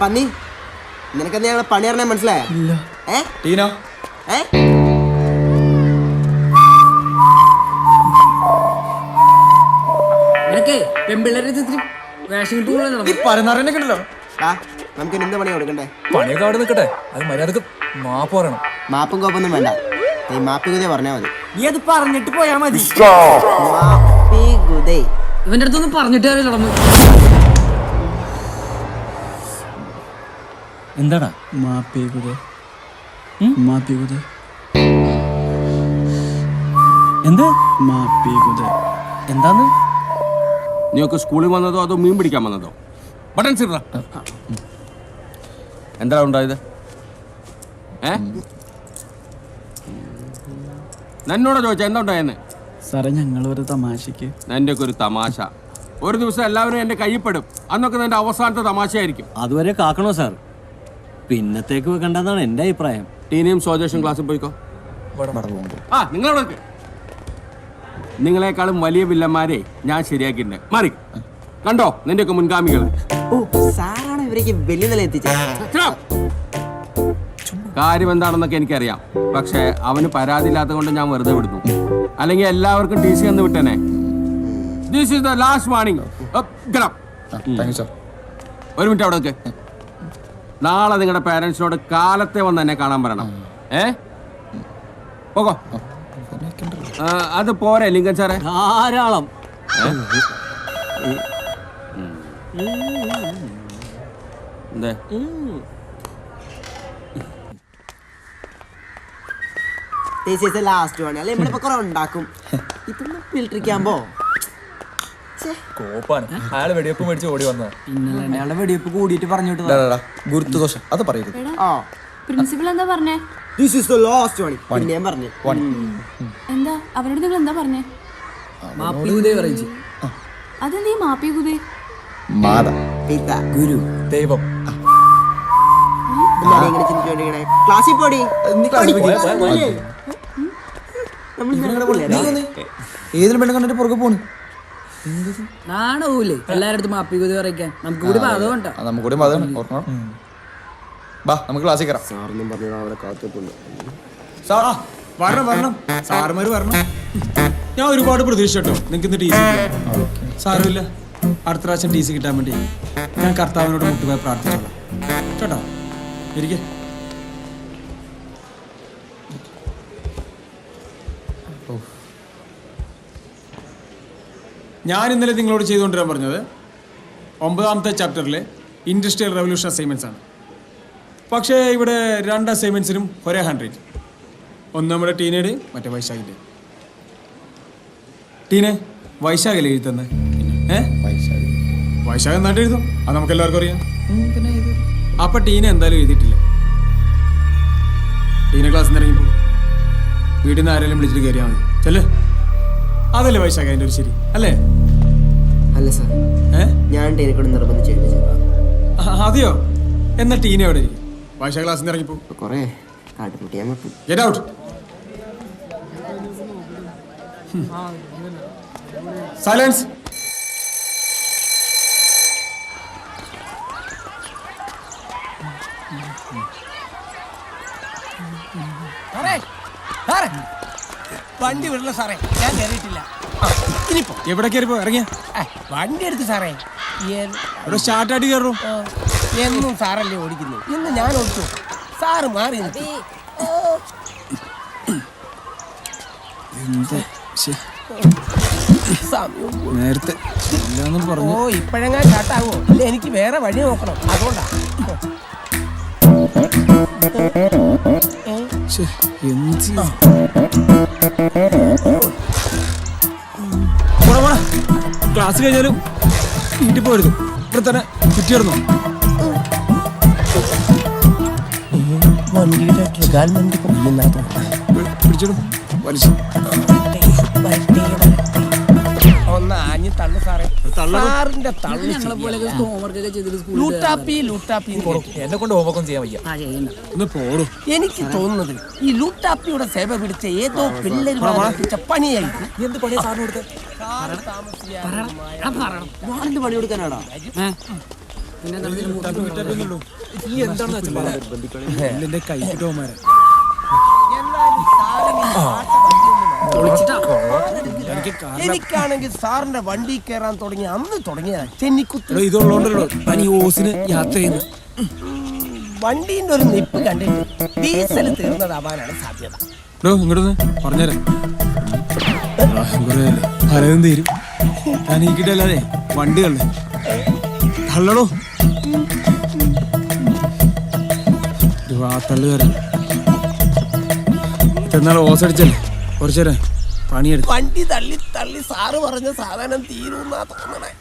പന്നി നിനക്കെന്താ ഞങ്ങളെ പണി അറിയാൻ മനസ്സിലായോ? നമുക്ക് എന്ത് പണി കൊടുക്കണ്ടേ? പണിയൊക്കെ അവിടെ നിൽക്കട്ടെ, അത് മര്യാദക്ക് മാപ്പ് പറയണം. മാപ്പും കോപ്പൊന്നും വേണ്ട, നീ മാപ്പികുതേ പറഞ്ഞാ മതി. നീ അത് പറഞ്ഞിട്ട് പോയാ മതി. ഇവന്റെ അടുത്തൊന്നും പറഞ്ഞിട്ട് നടന്നു. എന്താടാ എന്താന്ന്? നീയൊക്കെ സ്കൂളിൽ വന്നതോ അതോ മീൻ പിടിക്കാൻ വന്നതോ? ബട്ടൺ സിറ എന്താ ഉണ്ടായത്? എന്നോടാ ചോദിച്ചാ എന്താ ഉണ്ടായെന്ന്? സാറേ ഞങ്ങളൊരു തമാശക്ക്. എൻ്റെ ഒക്കെ ഒരു തമാശ. ഒരു ദിവസം എല്ലാവരും എൻ്റെ കയ്യിൽപ്പെടും. അന്നൊക്കെ എൻ്റെ അവസാനത്തെ തമാശയായിരിക്കും. അതുവരെ കാക്കണോ സാർ? പിന്നത്തേക്ക് വെക്കണ്ടെന്നാണ് എൻ്റെ അഭിപ്രായം. ടീനയും സോജേഷും ക്ലാസ്സിൽ പോയിക്കോ. നിങ്ങളവിടെ നിങ്ങളെക്കാളും വലിയ വില്ലന്മാരെ ഞാൻ ശരിയാക്കിയിട്ടുണ്ട്. മാറി കണ്ടോ നിന്റെയൊക്കെ മുൻഗാമികൾ. കാര്യം എന്താണെന്നൊക്കെ എനിക്കറിയാം. പക്ഷെ അവന് പരാതിയില്ലാത്തത് കൊണ്ട് ഞാൻ വെറുതെ വിടുന്നു. അല്ലെങ്കിൽ എല്ലാവർക്കും TC എന്ന് വിട്ടേനെ. This is the last warning. ഒരു മിനിറ്റ് അവിടെ നിൽക്ക്. നാളെ നിങ്ങളുടെ പേരൻസിനോട് കാലത്തെ വന്ന് എന്നെ കാണാൻ പറയണം. പോകോ. അത് പോരെ ലിംഗൻ സാറേ? ധാരാളം. ലാസ്റ്റ് പണി അല്ലെ നമ്മളിപ്പോ കുറെ ഉണ്ടാക്കും. ഇതൊന്നും ഫിൽട്ടറിക്കാമ്പോ അയാള് വെടിവെപ്പ് മേടിച്ച് ഓടി വന്നതാ. പിന്നെ അയാളെ വെടിവെപ്പ് കൂടിയിട്ട് പറഞ്ഞിട്ട് ഗുരുത്വദോഷം അത് പറയരുത്. പ്രിൻസിപ്പൽ എന്താ പറഞ്ഞേ? ദിസ് ഈസ് ദ ലാസ്റ്റ് പണി. പിന്നെ ഞാൻ പറഞ്ഞു എന്താ അവരോട് നിങ്ങൾ എന്താ പറഞ്ഞേ? അതെന്തീ മാപ്പി കുതേ? ഗുരു ദൈവം. ക്ലാസ്സിൽ പോടി. ഏതിലും പെണ്ണ് കണ്ടിട്ട് പുറകെ പോണു. നാണൂല്ലേ എല്ലാരടുത്തും മാപ്പി കുതി പറയിക്കാൻ? നമുക്ക് കൂടി അതുകൊണ്ടാ. നമുക്കൂടി മതം ഓർക്കണം. ബാ നമുക്ക് ക്ലാസ്സിൽ കയറാം. സാറൊന്നും പറഞ്ഞാൽ അവിടെ കാത്തിട്ടുണ്ട്. വരണം സാറുമാര് വരണം. ഞാൻ ഒരുപാട് പ്രതീക്ഷ കേട്ടോ നിങ്ങൾക്ക് ഇന്ന് TC. സാരമില്ല, അടുത്ത പ്രാവശ്യം TC കിട്ടാൻ വേണ്ടി ഞാൻ കർത്താവിനോട് മുട്ടുപോയി പ്രാർത്ഥിച്ചോളാം കേട്ടോ. ഇരിക്കെ. ഞാൻ ഇന്നലെ നിങ്ങളോട് ചെയ്തുകൊണ്ടിരാൻ പറഞ്ഞത് 9ാമത്തെ ചാപ്റ്ററിലെ ഇൻഡസ്ട്രിയൽ റവല്യൂഷൻ അസൈൻമെൻറ്റ്സ് ആണ്. പക്ഷേ ഇവിടെ 2 അസൈൻമെൻറ്റ്സിനും ഒരേ ഹാൻഡ് റൈറ്റ്. ഒന്ന് നമ്മുടെ ടീനയുടെ, മറ്റേ വൈശാഖിൻ്റെ. ടീനെ വൈശാഖല്ലേ എഴുതുന്നത്? വൈശാഖ് എന്നായിട്ട് എഴുതും, അത് നമുക്ക് എല്ലാവർക്കും അറിയാം. അപ്പൊ ടീന എന്തായാലും എഴുതിയിട്ടില്ല. ടീന ക്ലാസ്സിൽ നിന്ന് ഇറങ്ങിപ്പോ വീട്ടിൽ നിന്ന് ആരെങ്കിലും വിളിച്ചിട്ട് കയറിയാൽ മതി. ചെല്ലേ, അതല്ലേ വൈശാഖ് അതിൻ്റെ ഒരു ശരി അല്ലേ? അല്ല സാർ, ഞാൻ ടീനെ കൊണ്ട് നിർബന്ധിച്ച്. അതെയോ? എന്നാൽ ടീന എവിടെ ഇരിക്കും? വൈശാഖ് ക്ലാസ്സിൽ നിന്ന് ഇറങ്ങിപ്പോ. കൊറേ കാട്ടുകുട്ടിയാൻ പറ്റും. Get out. സൈലൻസ്. വണ്ടി വിടില്ല സാറേ, ഞാൻ കയറിയിട്ടില്ല. ഇനിയിപ്പോ എവിടെ കയറിപ്പോ ഇറങ്ങിയ വണ്ടി എടുത്ത് സാറേ. ഇവിടെ സ്റ്റാർട്ടായിട്ട് കയറും. എന്നും സാറല്ലേ ഓടിക്കുന്നു, ഇന്ന് ഞാൻ ഓടിച്ചു. സാറ് മാറി നേരത്തെ പറഞ്ഞു. ഓ ഇപ്പഴെങ്ങാൻ ചാട്ടാവോ? ഇല്ല, എനിക്ക് വേറെ വഴി നോക്കണം, അതുകൊണ്ടാ. ക്ലാസ് കഴിഞ്ഞാലും വീട്ടിൽ പോരുത്. ഇവിടെ തന്നെ ചുറ്റിയിടുന്നു. വണ്ടിയുടെ ട്രിഗാൽമെന്റ് പിടിച്ചിടും വലിച്ചു. ഒന്ന് ആഞ്ഞ് തള്ളു സാറേ. സാറിന്റെ തള്ളു ഞങ്ങളെ പോലെ ഹോംവർക്ക് ഒക്കെ ചെയ്തിട്ട് സ്കൂളിൽ ലൂട്ടാപ്പി ലൂട്ടാപ്പി എന്നെ കൊണ്ട് ഹോംവർക്കൊന്നും ചെയ്യാൻ വയ്യ. ചെയ്യണ്ട. ഒന്ന് പോടും. എനിക്ക് തോന്നുന്നത് ഈ ലൂട്ടാപ്പിയുടെ സേവ പിടിച്ച ഏതോ പിള്ളേർ വളർത്തിച്ച പണിയായിരിക്കും. എന്ത് പണിയാ സാറിന് കൊടുത്തത്? ഞാനെന്ത് പണി കൊടുക്കാനാടാ? പിന്നെ എന്താ ഇതിന് ഈ എന്താണെന്ന് വെച്ചാൽ പറ. എന്റെ കൈ കിട്ടുമാരെ പൊളിച്ചിട്ടാ. എനിക്കാണെങ്കിൽ സാറിന്റെ വണ്ടി കയറാൻ തുടങ്ങി അന്ന് തുടങ്ങിയതാ ചെന്നിക്കുത്ത്. ഇതുള്ളോണ്ടല്ലോ ഞാൻ ഈ ഓസിന് യാത്ര ചെയ്യുന്നു. വണ്ടീന്റെ ഒരു നിപ്പ് കണ്ടിട്ട് ഡീസൽ തീർന്നതാവാനാണ് സാധ്യത. ഇങ്ങോട്ടൊന്ന് പറഞ്ഞുതരാം. പലതും തീരും. ഞാൻ ഈ കിട്ടല്ലാതെ വണ്ടികളിൽ തള്ളടോ. തള്ളുകാരൻ എന്നാൾ ഓസടിച്ചല്ലേ കുറച്ചേരം പണിയെടുത്ത്. വണ്ടി തള്ളി തള്ളി സാറ് പറഞ്ഞ സാധനം തീരുന്നാ തോന്നണേ.